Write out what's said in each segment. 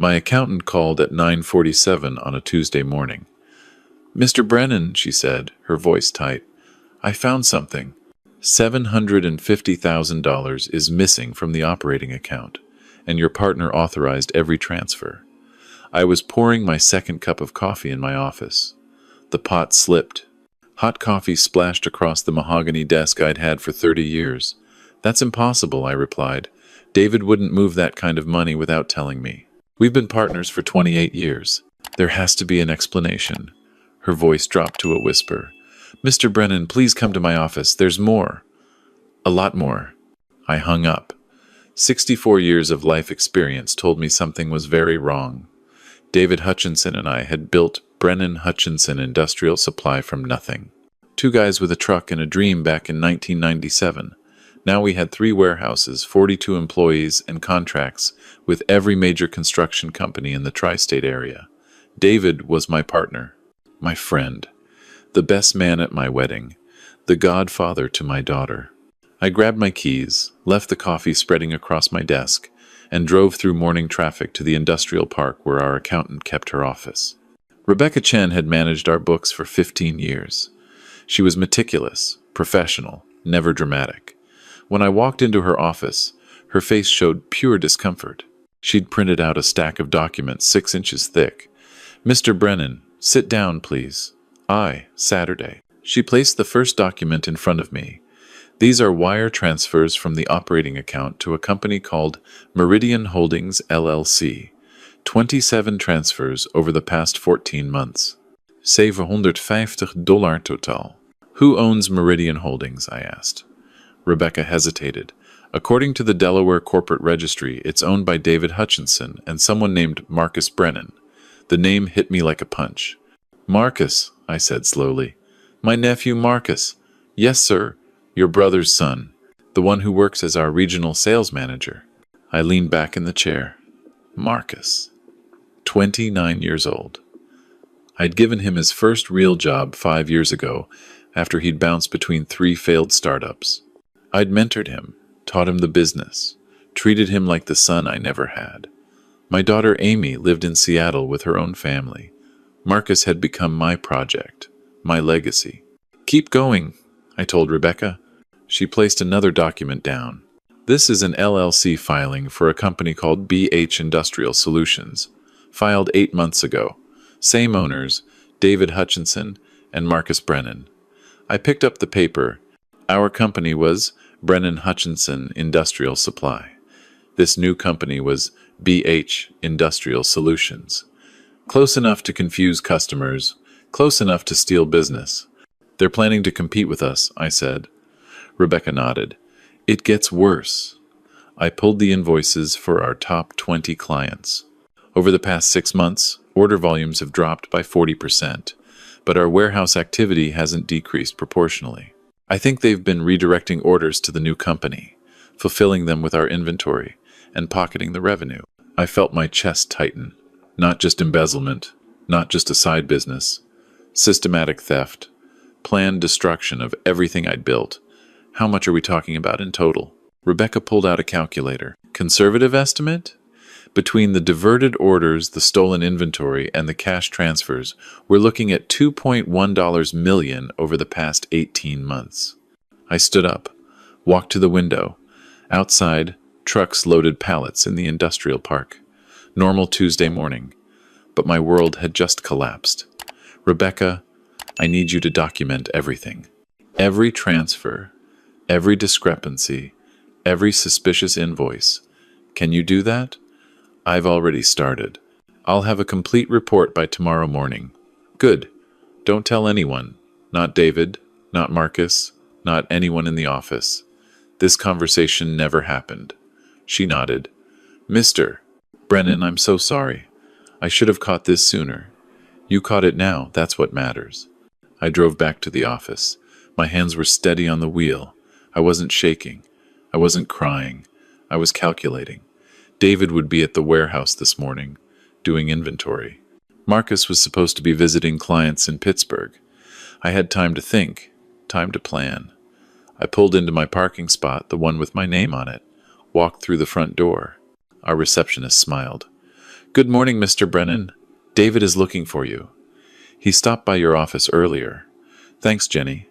My accountant called at 9:47 on a Tuesday morning. "Mr. Brennan," she said, her voice tight, "I found something. $750,000 is missing from the operating account, and your partner authorized every transfer." I was pouring my second cup of coffee in my office. The pot slipped. Hot coffee splashed across the mahogany desk I'd had for 30 years. "That's impossible," I replied. "David wouldn't move that kind of money without telling me. We've been partners for 28 years. There has to be an explanation." Her voice dropped to a whisper. "Mr. Brennan, please come to my office. There's more. A lot more." I hung up. 64 years of life experience told me something was very wrong. David Hutchinson and I had built Brennan Hutchinson Industrial Supply from nothing. Two guys with a truck and a dream back in 1997. Now we had 3 warehouses, 42 employees, and contracts with every major construction company in the tri-state area. David was my partner, my friend, the best man at my wedding, the godfather to my daughter. I grabbed my keys, left the coffee spreading across my desk, and drove through morning traffic to the industrial park where our accountant kept her office. Rebecca Chen had managed our books for 15 years. She was meticulous, professional, never dramatic. When I walked into her office, her face showed pure discomfort. She'd printed out a stack of documents 6 inches thick. "Mr. Brennan, sit down, please." Saturday. She placed the first document in front of me. "These are wire transfers from the operating account to a company called Meridian Holdings, LLC. 27 transfers over the past 14 months. $750 total." "Who owns Meridian Holdings?" I asked. Rebecca hesitated. "According to the Delaware Corporate Registry, it's owned by David Hutchinson and someone named Marcus Brennan." The name hit me like a punch. "Marcus," I said slowly. "My nephew Marcus." "Yes, sir. Your brother's son. The one who works as our regional sales manager." I leaned back in the chair. Marcus. 29 years old. I'd given him his first real job 5 years ago, after he'd bounced between 3 failed startups. I'd mentored him, taught him the business, treated him like the son I never had. My daughter Amy lived in Seattle with her own family. Marcus had become my project, my legacy. "Keep going," I told Rebecca. She placed another document down. "This is an LLC filing for a company called BH Industrial Solutions, filed 8 months ago. Same owners, David Hutchinson and Marcus Brennan." I picked up the paper. Our company was Brennan Hutchinson Industrial Supply. This new company was BH Industrial Solutions. Close enough to confuse customers, close enough to steal business. "They're planning to compete with us," I said. Rebecca nodded. "It gets worse." I pulled the invoices for our top 20 clients. Over the past 6 months, order volumes have dropped by 40%, but our warehouse activity hasn't decreased proportionally. I think they've been redirecting orders to the new company, fulfilling them with our inventory, and pocketing the revenue. I felt my chest tighten. Not just embezzlement, not just a side business. Systematic theft, planned destruction of everything I'd built. How much are we talking about in total? Rebecca pulled out a calculator. Conservative estimate? Between the diverted orders, the stolen inventory, and the cash transfers, we're looking at $2.1 million over the past 18 months. I stood up, walked to the window. Outside, trucks loaded pallets in the industrial park. Normal Tuesday morning. But my world had just collapsed. "Rebecca, I need you to document everything. Every transfer, every discrepancy, every suspicious invoice. Can you do that?" "I've already started. I'll have a complete report by tomorrow morning." "Good. Don't tell anyone. Not David, not Marcus, not anyone in the office. This conversation never happened." She nodded. "Mr. Brennan, I'm so sorry. I should have caught this sooner. You caught it now, that's what matters." I drove back to the office. My hands were steady on the wheel. I wasn't shaking. I wasn't crying. I was calculating. David would be at the warehouse this morning, doing inventory. Marcus was supposed to be visiting clients in Pittsburgh. I had time to think, time to plan. I pulled into my parking spot, the one with my name on it, walked through the front door. Our receptionist smiled. Good morning, Mr. Brennan. David is looking for you. He stopped by your office earlier. Thanks, Jenny.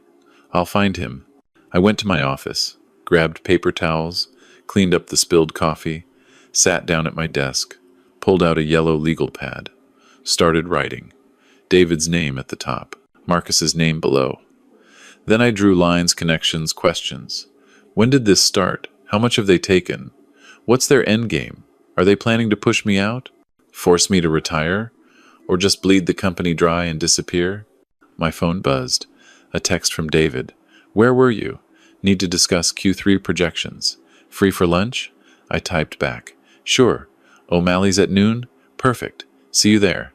I'll find him. I went to my office, grabbed paper towels, cleaned up the spilled coffee, sat down at my desk, pulled out a yellow legal pad, started writing. David's name at the top, Marcus's name below. Then I drew lines, connections, questions. When did this start? How much have they taken? What's their end game? Are they planning to push me out? Force me to retire? Or just bleed the company dry and disappear? My phone buzzed. A text from David. Where were you? Need to discuss Q3 projections. Free for lunch? I typed back. Sure. O'Malley's at noon? Perfect. See you there.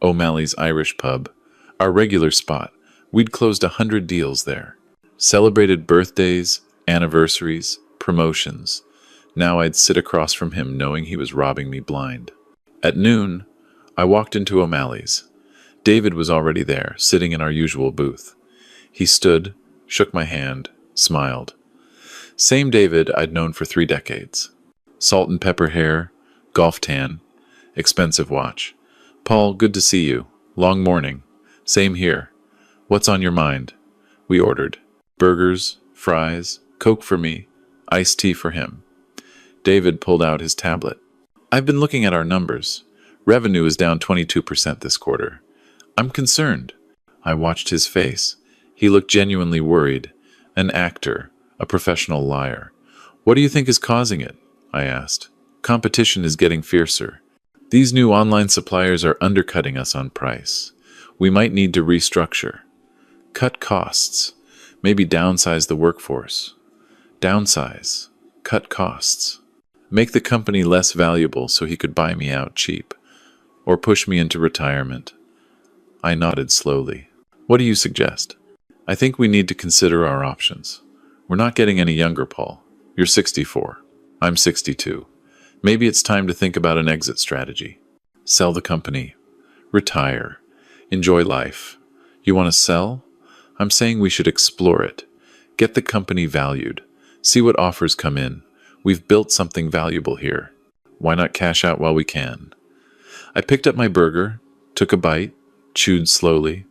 O'Malley's Irish pub. Our regular spot. We'd closed 100 deals there. Celebrated birthdays, anniversaries, promotions. Now I'd sit across from him knowing he was robbing me blind. At noon, I walked into O'Malley's. David was already there, sitting in our usual booth. He stood, shook my hand, smiled. Same David I'd known for 3 decades. Salt and pepper hair, golf tan, expensive watch. Paul, good to see you. Long morning. Same here. What's on your mind? We ordered. Burgers, fries, Coke for me, iced tea for him. David pulled out his tablet. I've been looking at our numbers. Revenue is down 22% this quarter. I'm concerned. I watched his face. He looked genuinely worried. An actor, a professional liar. What do you think is causing it? I asked. Competition is getting fiercer. These new online suppliers are undercutting us on price. We might need to restructure. Cut costs. Maybe downsize the workforce. Downsize. Cut costs. Make the company less valuable so he could buy me out cheap. Or push me into retirement. I nodded slowly. What do you suggest? I think we need to consider our options. We're not getting any younger, Paul. You're 64. I'm 62. Maybe it's time to think about an exit strategy. Sell the company. Retire. Enjoy life. You want to sell? I'm saying we should explore it. Get the company valued. See what offers come in. We've built something valuable here. Why not cash out while we can? I picked up my burger, took a bite, chewed slowly.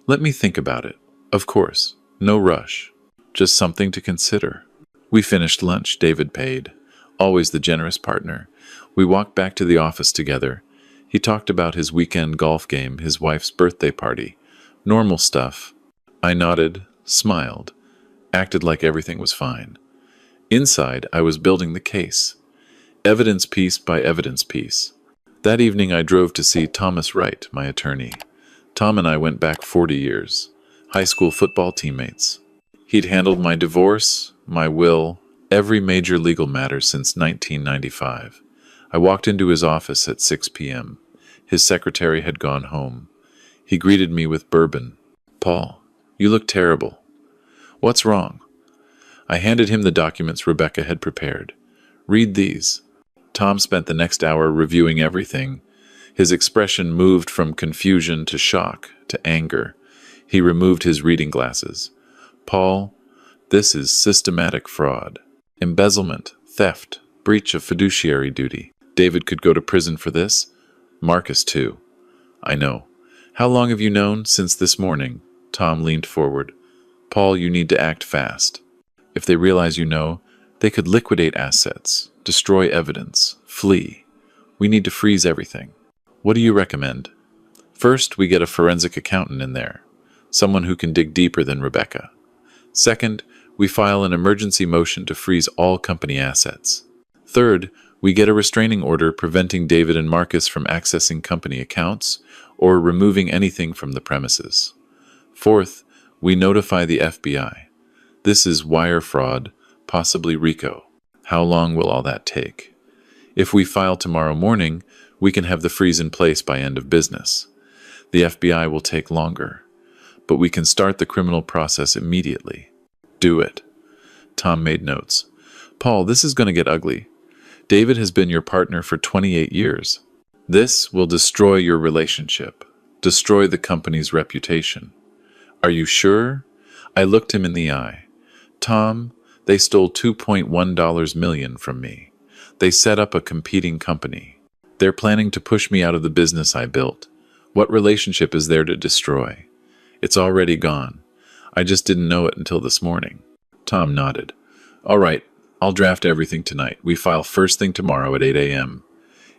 Let me think about it. Of course, no rush. Just something to consider. We finished lunch. David paid. Always the generous partner. We walked back to the office together. He talked about his weekend golf game, his wife's birthday party. Normal stuff. I nodded, smiled, acted like everything was fine. Inside, I was building the case. Evidence piece by evidence piece. That evening I drove to see Thomas Wright, my attorney. Tom and I went back 40 years. High school football teammates. He'd handled my divorce, my will, every major legal matter since 1995. I walked into his office at 6 p.m. His secretary had gone home. He greeted me with bourbon. Paul, you look terrible. What's wrong? I handed him the documents Rebecca had prepared. Read these. Tom spent the next hour reviewing everything. His expression moved from confusion to shock to anger. He removed his reading glasses. Paul, this is systematic fraud. Embezzlement, theft, breach of fiduciary duty. David could go to prison for this. Marcus, too. I know. How long have you known? Since this morning. Tom leaned forward. Paul, you need to act fast. If they realize you know, they could liquidate assets, destroy evidence, flee. We need to freeze everything. What do you recommend? First, we get a forensic accountant in there, someone who can dig deeper than Rebecca. Second, we file an emergency motion to freeze all company assets. Third, we get a restraining order preventing David and Marcus from accessing company accounts or removing anything from the premises. Fourth, we notify the FBI. This is wire fraud, possibly RICO. How long will all that take? If we file tomorrow morning, we can have the freeze in place by end of business. The FBI will take longer, but we can start the criminal process immediately. Do it. Tom made notes. Paul, this is going to get ugly. David has been your partner for 28 years. This will destroy your relationship, destroy the company's reputation. Are you sure? I looked him in the eye. Tom, they stole $2.1 million from me. They set up a competing company. They're planning to push me out of the business I built. What relationship is there to destroy? It's already gone. I just didn't know it until this morning. Tom nodded. All right, I'll draft everything tonight. We file first thing tomorrow at 8 a.m.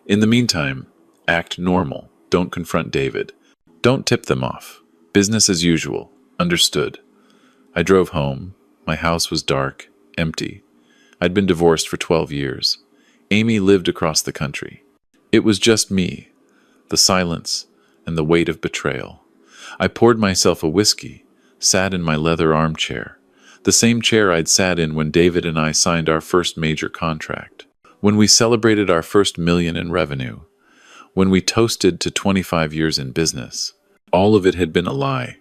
In the meantime, act normal. Don't confront David. Don't tip them off. Business as usual. Understood. I drove home. My house was dark, empty. I'd been divorced for 12 years. Amy lived across the country. It was just me, the silence, and the weight of betrayal. I poured myself a whiskey, sat in my leather armchair, the same chair I'd sat in when David and I signed our first major contract, when we celebrated our first million in revenue, when we toasted to 25 years in business. All of it had been a lie.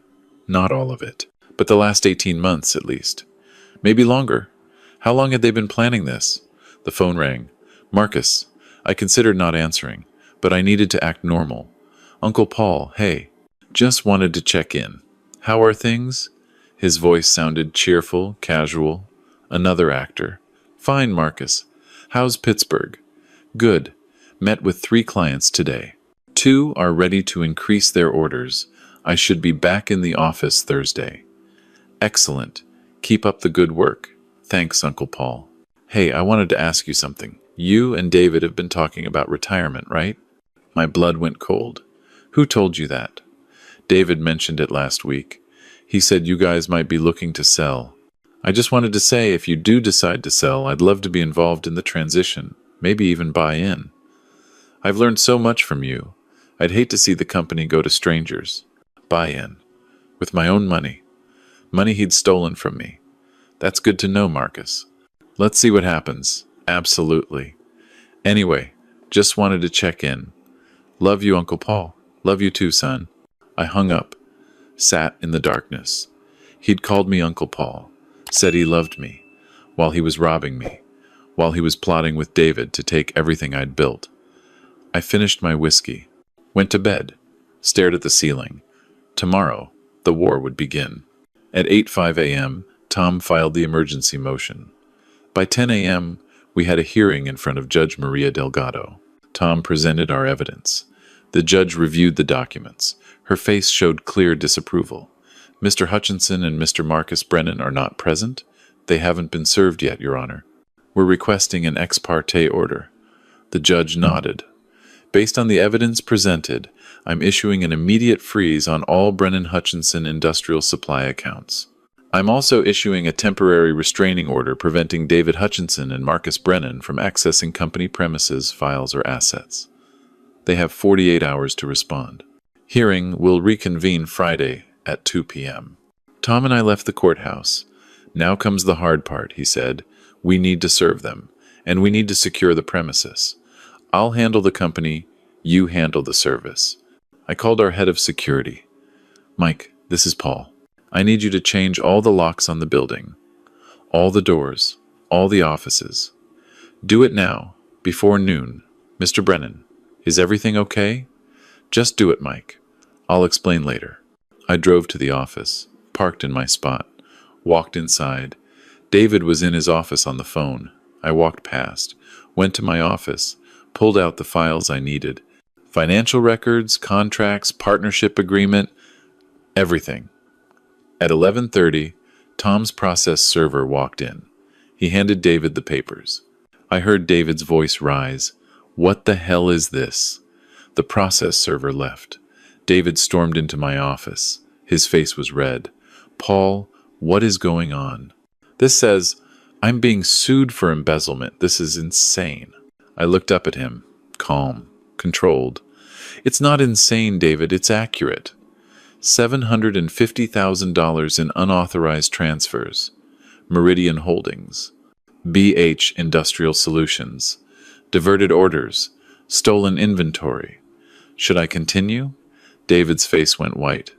Not all of it, but the last 18 months at least. Maybe longer. How long had they been planning this? The phone rang. Marcus. I considered not answering, but I needed to act normal. Uncle Paul, hey. Just wanted to check in. How are things? His voice sounded cheerful, casual. Another actor. Fine, Marcus. How's Pittsburgh? Good. Met with 3 clients today. 2 are ready to increase their orders. I should be back in the office Thursday. Excellent. Keep up the good work. Thanks, Uncle Paul. Hey, I wanted to ask you something. You and David have been talking about retirement, right? My blood went cold. Who told you that? David mentioned it last week. He said you guys might be looking to sell. I just wanted to say, if you do decide to sell, I'd love to be involved in the transition, maybe even buy in. I've learned so much from you. I'd hate to see the company go to strangers. Buy in. With my own money. Money he'd stolen from me. That's good to know, Marcus. Let's see what happens. Absolutely. Anyway, just wanted to check in. Love you, Uncle Paul. Love you too, son. I hung up, sat in the darkness. He'd called me Uncle Paul, said he loved me, while he was robbing me, while he was plotting with David to take everything I'd built. I finished my whiskey, went to bed, stared at the ceiling. Tomorrow, the war would begin. At 8:05 a.m., Tom filed the emergency motion. By 10 a.m., we had a hearing in front of Judge Maria Delgado. Tom presented our evidence. The judge reviewed the documents. Her face showed clear disapproval. Mr. Hutchinson and Mr. Marcus Brennan are not present. They haven't been served yet, Your Honor. We're requesting an ex parte order. The judge nodded. Based on the evidence presented, I'm issuing an immediate freeze on all Brennan Hutchinson industrial supply accounts. I'm also issuing a temporary restraining order preventing David Hutchinson and Marcus Brennan from accessing company premises, files, or assets. They have 48 hours to respond. Hearing will reconvene Friday at 2 p.m. Tom and I left the courthouse. Now comes the hard part, he said. We need to serve them, and we need to secure the premises. I'll handle the company, you handle the service. I called our head of security. Mike, this is Paul. I need you to change all the locks on the building, all the doors, all the offices. Do it now, before noon. Mr. Brennan, is everything okay? Just do it, Mike. I'll explain later. I drove to the office, parked in my spot, walked inside. David was in his office on the phone. I walked past, went to my office, pulled out the files I needed. Financial records, contracts, partnership agreement, everything. At 11:30, Tom's process server walked in. He handed David the papers. I heard David's voice rise. What the hell is this? The process server left. David stormed into my office. His face was red. Paul, what is going on? This says, I'm being sued for embezzlement. This is insane. I looked up at him, calm, controlled. It's not insane, David. It's accurate. $750,000 in unauthorized transfers. Meridian Holdings. BH Industrial Solutions. Diverted orders. Stolen inventory. Should I continue? David's face went white.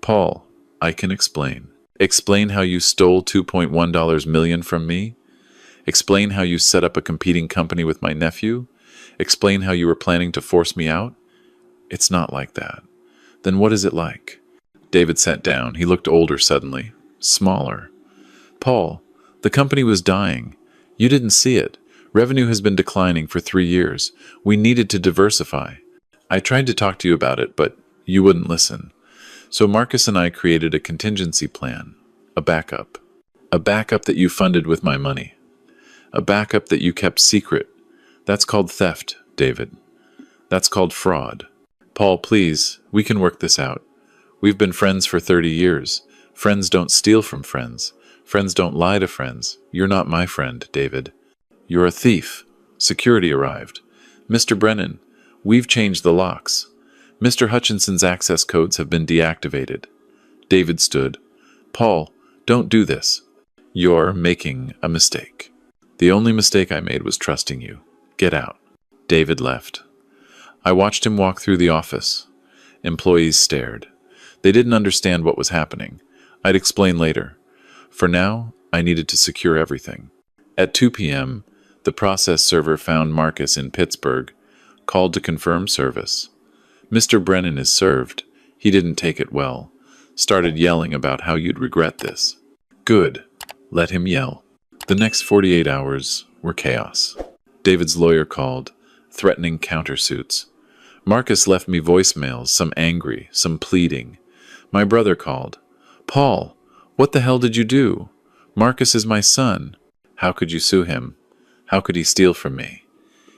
Paul, I can explain. Explain how you stole $2.1 million from me. Explain how you set up a competing company with my nephew. Explain how you were planning to force me out. It's not like that. Then what is it like? David sat down. He looked older suddenly, smaller. Paul, the company was dying. You didn't see it. Revenue has been declining for 3 years. We needed to diversify. I tried to talk to you about it, but you wouldn't listen. So Marcus and I created a contingency plan, a backup. A backup that you funded with my money. A backup that you kept secret. That's called theft, David. That's called fraud. Paul, please, we can work this out. We've been friends for 30 years. Friends don't steal from friends. Friends don't lie to friends. You're not my friend, David. You're a thief. Security arrived. Mr. Brennan, we've changed the locks. Mr. Hutchinson's access codes have been deactivated. David stood. Paul, don't do this. You're making a mistake. The only mistake I made was trusting you. Get out. David left. I watched him walk through the office. Employees stared. They didn't understand what was happening. I'd explain later. For now, I needed to secure everything. At 2 p.m., the process server found Marcus in Pittsburgh, called to confirm service. Mr. Brennan is served. He didn't take it well. Started yelling about how you'd regret this. Good. Let him yell. The next 48 hours were chaos. David's lawyer called, threatening countersuits. Marcus left me voicemails, some angry, some pleading. My brother called. Paul, what the hell did you do? Marcus is my son. How could you sue him? How could he steal from me?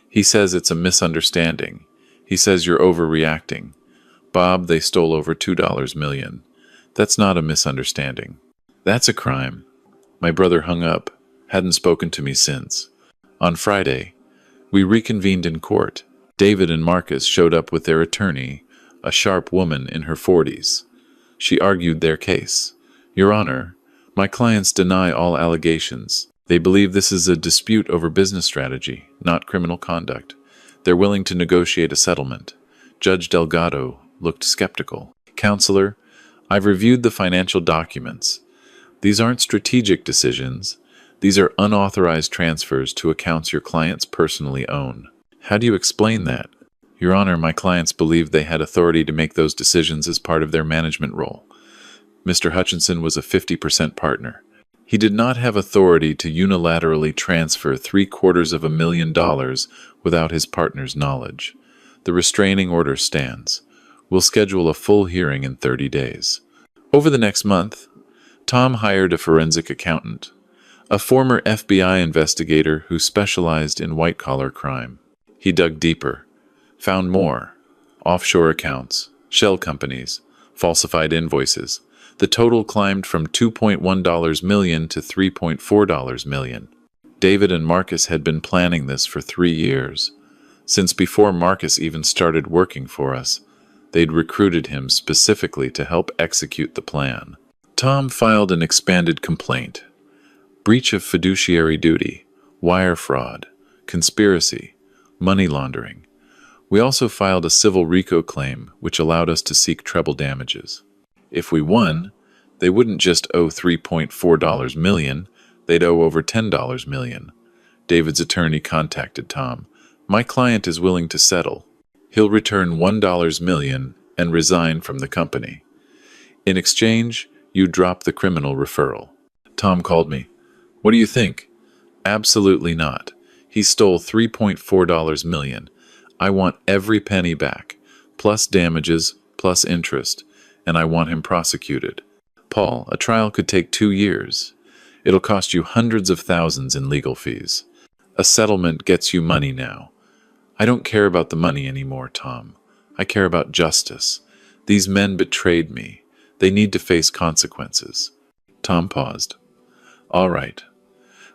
He says it's a misunderstanding. He says you're overreacting. Bob, they stole over $2 million. That's not a misunderstanding. That's a crime. My brother hung up, hadn't spoken to me since. On Friday, we reconvened in court. David and Marcus showed up with their attorney, a sharp woman in her 40s. She argued their case. Your Honor, my clients deny all allegations. They believe this is a dispute over business strategy, not criminal conduct. They're willing to negotiate a settlement. Judge Delgado looked skeptical. Counselor, I've reviewed the financial documents. These aren't strategic decisions. These are unauthorized transfers to accounts your clients personally own. How do you explain that? Your Honor, my clients believed they had authority to make those decisions as part of their management role. Mr. Hutchinson was a 50% partner. He did not have authority to unilaterally transfer $750,000 without his partner's knowledge. The restraining order stands. We'll schedule a full hearing in 30 days. Over the next month, Tom hired a forensic accountant, a former FBI investigator who specialized in white-collar crime. He dug deeper, found more: offshore accounts, shell companies, falsified invoices. The total climbed from $2.1 million to $3.4 million. David and Marcus had been planning this for 3 years. Since before Marcus even started working for us, they'd recruited him specifically to help execute the plan. Tom filed an expanded complaint: breach of fiduciary duty, wire fraud, conspiracy, money laundering. We also filed a civil RICO claim, which allowed us to seek treble damages. If we won, they wouldn't just owe $3.4 million, they'd owe over $10 million. David's attorney contacted Tom. My client is willing to settle. He'll return $1 million and resign from the company. In exchange, you drop the criminal referral. Tom called me. What do you think? Absolutely not. He stole $3.4 million. I want every penny back, plus damages, plus interest, and I want him prosecuted. Paul, a trial could take 2 years. It'll cost you hundreds of thousands in legal fees. A settlement gets you money now. I don't care about the money anymore, Tom. I care about justice. These men betrayed me. They need to face consequences. Tom paused. All right.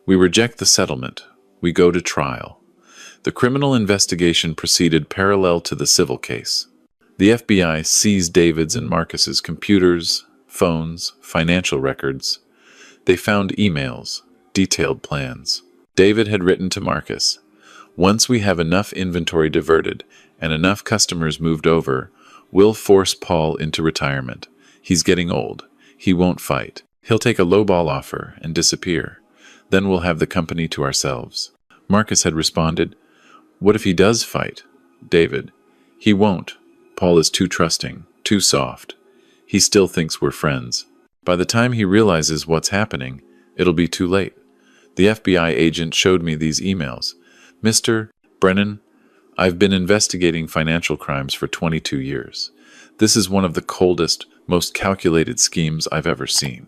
We reject the settlement. We go to trial. The criminal investigation proceeded parallel to the civil case. The FBI seized David's and Marcus's computers, phones, financial records. They found emails, detailed plans. David had written to Marcus, "Once we have enough inventory diverted and enough customers moved over, we'll force Paul into retirement. He's getting old. He won't fight. He'll take a lowball offer and disappear. Then we'll have the company to ourselves." Marcus had responded, "What if he does fight?" David, "He won't. Paul is too trusting, too soft. He still thinks we're friends. By the time he realizes what's happening, it'll be too late. The FBI agent showed me these emails. Mr. Brennan, I've been investigating financial crimes for 22 years. This is one of the coldest, most calculated schemes I've ever seen.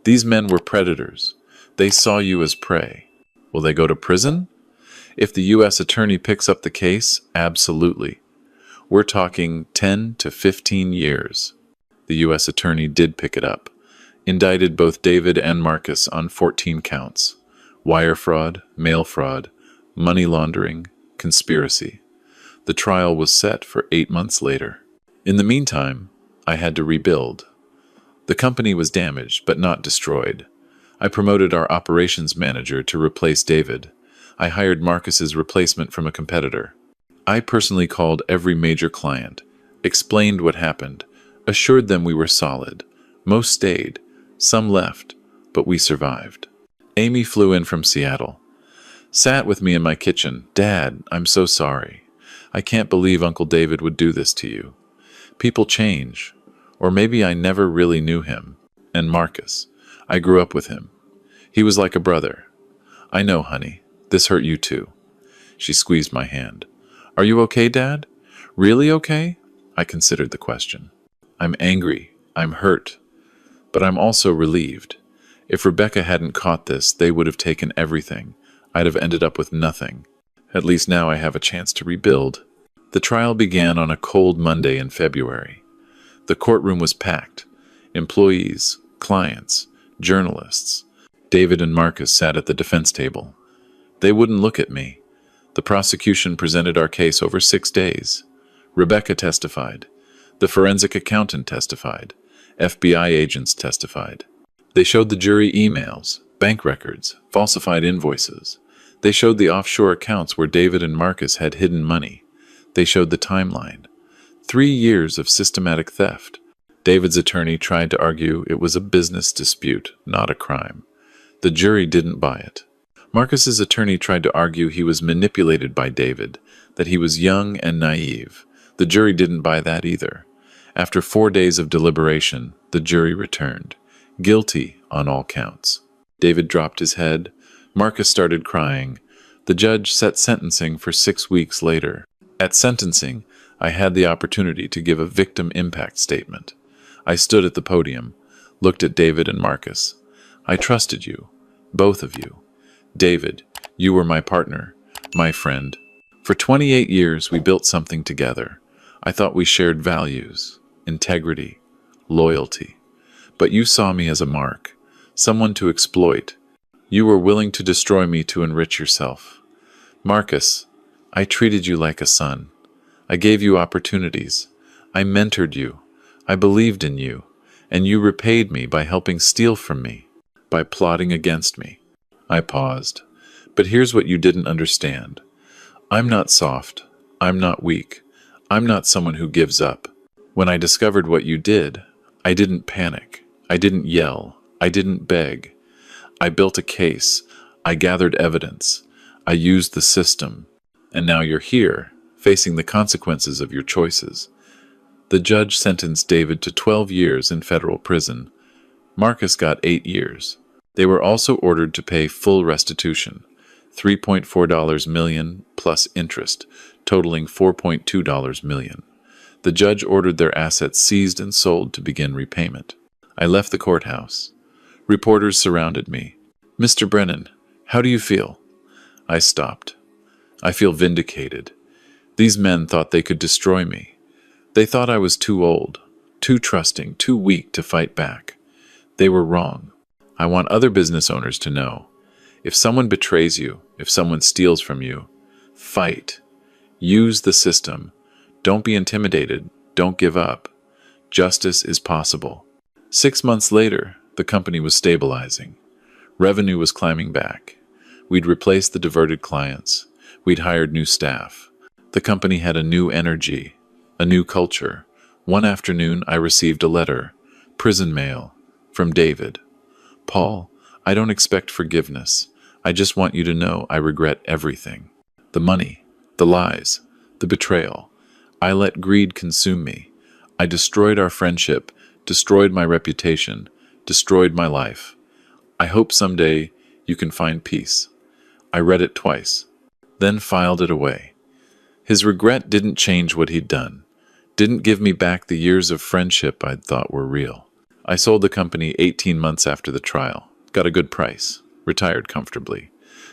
These men were predators. They saw you as prey. Will they go to prison? If the U.S. attorney picks up the case, absolutely. We're talking 10 to 15 years. The U.S. attorney did pick it up. Indicted both David and Marcus on 14 counts. Wire fraud, mail fraud, money laundering, conspiracy. The trial was set for 8 months later. In the meantime, I had to rebuild. The company was damaged, but not destroyed. I promoted our operations manager to replace David. I hired Marcus's replacement from a competitor. I personally called every major client, explained what happened, assured them we were solid. Most stayed, some left, but we survived. Amy flew in from Seattle. Sat with me in my kitchen. Dad, I'm so sorry. I can't believe Uncle David would do this to you. People change. Or maybe I never really knew him. And Marcus. I grew up with him. He was like a brother. I know, honey. This hurt you too. She squeezed my hand. Are you okay, Dad? Really okay? I considered the question. I'm angry. I'm hurt. But I'm also relieved. If Rebecca hadn't caught this, they would have taken everything. I'd have ended up with nothing. At least now I have a chance to rebuild. The trial began on a cold Monday in February. The courtroom was packed. Employees, clients, journalists. David and Marcus sat at the defense table. They wouldn't look at me. The prosecution presented our case over 6 days. Rebecca testified. The forensic accountant testified. FBI agents testified. They showed the jury emails, bank records, falsified invoices. They showed the offshore accounts where David and Marcus had hidden money. They showed the timeline. 3 years of systematic theft. David's attorney tried to argue it was a business dispute, not a crime. The jury didn't buy it. Marcus's attorney tried to argue he was manipulated by David, that he was young and naive. The jury didn't buy that either. After 4 days of deliberation, the jury returned. Guilty on all counts. David dropped his head. Marcus started crying. The judge set sentencing for 6 weeks later. At sentencing, I had the opportunity to give a victim impact statement. I stood at the podium, looked at David and Marcus. I trusted you, both of you. David, you were my partner, my friend. For 28 years, we built something together. I thought we shared values, integrity, loyalty. But you saw me as a mark, someone to exploit. You were willing to destroy me to enrich yourself. Marcus, I treated you like a son. I gave you opportunities. I mentored you. I believed in you. And you repaid me by helping steal from me, by plotting against me. I paused. But here's what you didn't understand. I'm not soft. I'm not weak. I'm not someone who gives up. When I discovered what you did, I didn't panic. I didn't yell. I didn't beg. I built a case. I gathered evidence. I used the system. And now you're here, facing the consequences of your choices. The judge sentenced David to 12 years in federal prison. Marcus got 8 years. They were also ordered to pay full restitution, $3.4 million plus interest, totaling $4.2 million. The judge ordered their assets seized and sold to begin repayment. I left the courthouse. Reporters surrounded me. Mr. Brennan, how do you feel? I stopped. I feel vindicated. These men thought they could destroy me. They thought I was too old, too trusting, too weak to fight back. They were wrong. I want other business owners to know. If someone betrays you, if someone steals from you, fight. Use the system. Don't be intimidated. Don't give up. Justice is possible. 6 months later, the company was stabilizing. Revenue was climbing back. We'd replaced the diverted clients. We'd hired new staff. The company had a new energy, a new culture. One afternoon, I received a letter, prison mail, from David. Paul, I don't expect forgiveness. I just want you to know I regret everything. The money, the lies, the betrayal. I let greed consume me. I destroyed our friendship, destroyed my reputation, destroyed my life. I hope someday you can find peace. I read it twice. then filed it away. His regret didn't change what he'd done, didn't give me back the years of friendship I'd thought were real. I sold the company 18 months after the trial, got a good price, retired comfortably,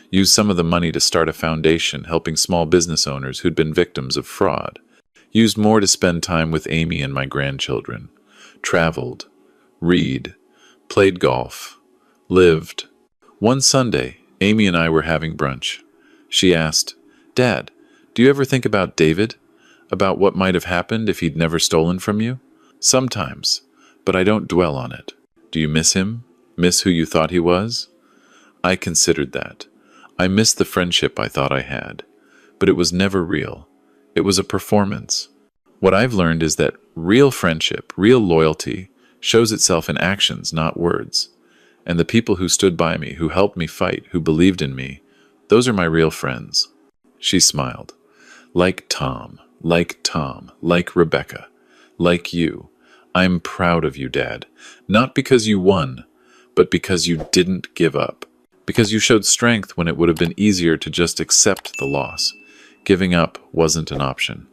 used some of the money to start a foundation helping small business owners who'd been victims of fraud, used more to spend time with Amy and my grandchildren, traveled, read, played golf, lived. One Sunday, Amy and I were having brunch. She asked, "Dad, do you ever think about David? About what might have happened if he'd never stolen from you?" "Sometimes, but I don't dwell on it." "Do you miss him? Miss who you thought he was?" I considered that. I missed the friendship I thought I had. But it was never real. It was a performance. What I've learned is that real friendship, real loyalty, shows itself in actions, not words. And the people who stood by me, who helped me fight, who believed in me, those are my real friends. She smiled. Like Tom, like Rebecca, like you. I'm proud of you, Dad. Not because you won, but because you didn't give up. Because you showed strength when it would have been easier to just accept the loss. Giving up wasn't an option.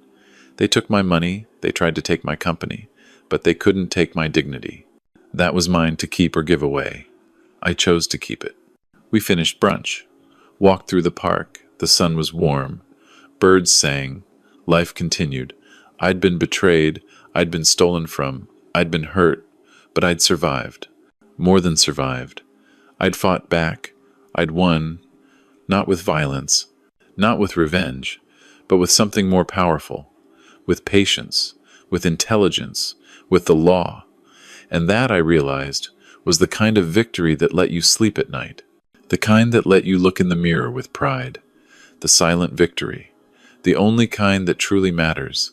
They took my money, they tried to take my company, but they couldn't take my dignity. That was mine to keep or give away. I chose to keep it. We finished brunch, walked through the park. The sun was warm. Birds sang. Life continued. I'd been betrayed. I'd been stolen from. I'd been hurt. But I'd survived. More than survived. I'd fought back. I'd won. Not with violence. Not with revenge. But with something more powerful. With patience. With intelligence. With the law. And that, I realized, was the kind of victory that let you sleep at night. The kind that let you look in the mirror with pride. The silent victory. The only kind that truly matters.